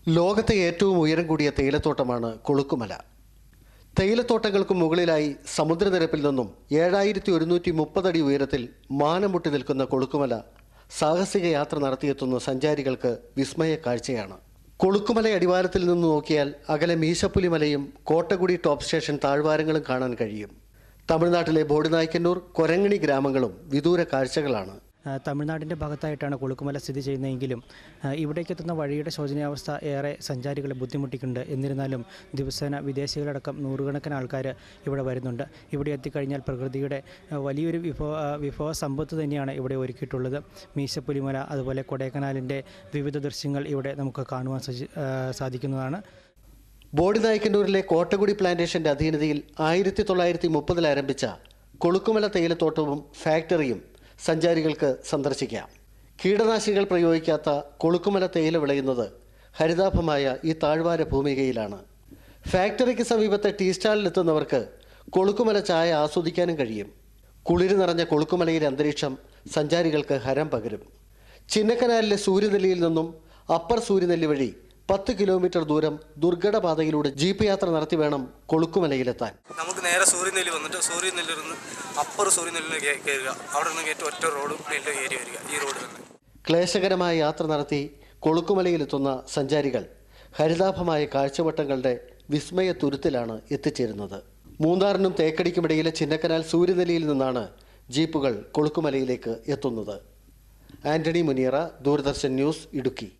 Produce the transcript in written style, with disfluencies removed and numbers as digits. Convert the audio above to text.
ലോകത്തെ ഏറ്റവും ഉയരം കൂടിയ തേയിലത്തോട്ടമാണ് കൊളുക്കുമല. തേയിലത്തോട്ടങ്ങൾക്ക് മുകളിലായി സമുദ്രനിരപ്പിൽ നിന്നും 7130 അടി ഉയരത്തിൽ മാനം മുട്ടി നിൽക്കുന്ന കൊളുക്കുമല സാഹസിക യാത്ര നടത്തിയെത്തുന്ന സഞ്ചാരികൾക്ക് വിസ്മയ കാഴ്ചയാണ്. കൊളുക്കുമല അടിവാരത്തിൽ നിന്ന് നോക്കിയാൽ അകലെ മീശപ്പുലിമലയും കോട്ടകുടി ടോപ്പ് സ്റ്റേഷൻ താഴ്വാരങ്ങളും കാണാൻ കഴിയും. തമിഴ്നാട്ടിലെ ബോഡിനായ്ക്കന്നൂർ, കൊരങ്ങണി ഗ്രാമങ്ങളും വിദൂര കാഴ്ചകളാണ്. തമിഴ്നാടിൻ്റെ ഭാഗത്തായിട്ടാണ് കൊളുക്കുമല സ്ഥിതി ചെയ്യുന്നതെങ്കിലും ഇവിടേക്കെത്തുന്ന വഴിയുടെ ശോചനീയാവസ്ഥ ഏറെ സഞ്ചാരികളെ ബുദ്ധിമുട്ടിക്കുന്നുണ്ട്. എന്നിരുന്നാലും ദിവസേന വിദേശികളടക്കം നൂറുകണക്കിന് ആൾക്കാർ ഇവിടെ വരുന്നുണ്ട്. ഇവിടെ എത്തിക്കഴിഞ്ഞാൽ പ്രകൃതിയുടെ വലിയൊരു വിഭവ സമ്പത്ത് തന്നെയാണ് ഇവിടെ ഒരുക്കിയിട്ടുള്ളത്. മീശപ്പുലിമല, അതുപോലെ കൊടൈക്കനാലിൻ്റെ വിവിധ ദൃശ്യങ്ങൾ ഇവിടെ നമുക്ക് കാണുവാൻ സാധിക്കുന്നതാണ്. ബോഡിനായ്ക്കന്നൂരിലെ കോട്ടകുടി പ്ലാന്റേഷന്റെ അധീനതയിൽ 1930 ആരംഭിച്ച കൊളുക്കുമല തേയിലത്തോട്ടവും ഫാക്ടറിയും സഞ്ചാരികൾക്ക് സന്ദർശിക്കാം. കീടനാശിനികൾ പ്രയോഗിക്കാത്ത കൊളുക്കുമല തേയില വിളയുന്നത് ഹരിതാഭമായ ഈ താഴ്വാര ഭൂമികയിലാണ്. ഫാക്ടറിക്ക് സമീപത്തെ ടീ സ്റ്റാളിലെത്തുന്നവർക്ക് കൊളുക്കുമല ചായ ആസ്വദിക്കാനും കഴിയും. കുളിര് നിറഞ്ഞ കൊളുക്കുമലയിലെ അന്തരീക്ഷം സഞ്ചാരികൾക്ക് ഹരം പകരും. ചിന്നക്കനാലിലെ സൂര്യനെല്ലിയിൽ നിന്നും അപ്പർ സൂര്യനെല്ലി വഴി 10 കിലോമീറ്റർ ദൂരം ദുർഘടപാതയിലൂടെ ജീപ്പ് യാത്ര നടത്തി വേണം കൊളുക്കുമലയിലെത്താൻ. നമുക്ക് നേരെ സൂര്യനെല്ലി വന്നിട്ട് സൂര്യനെല്ലിൽ നിന്ന് അപ്പർ സൂര്യനെല്ലിന് കയറുക. അവിടെ നിന്ന് കയറ്റി ഒറ്റ റോഡ് കയറി വരിക. ഈ റോഡ് തന്നെ ക്ലേശകരമായ യാത്ര നടത്തി കൊളുക്കുമലയിലെത്തുന്ന സഞ്ചാരികൾ ഹരിതാഭമായ കാഴ്ചവട്ടങ്ങളുടെ വിസ്മയ തുരുത്തിലാണ് എത്തിച്ചേരുന്നത്. മൂന്നാറിനും തേക്കടിക്കുമിടയിലെ ചിന്നക്കനാൽ സൂര്യനെല്ലിയിൽ നിന്നാണ് ജീപ്പുകൾ കൊളുക്കുമലയിലേക്ക് എത്തുന്നത്. ആന്റണി മുനിയറ, ദൂരദർശൻ ന്യൂസ്, ഇടുക്കി.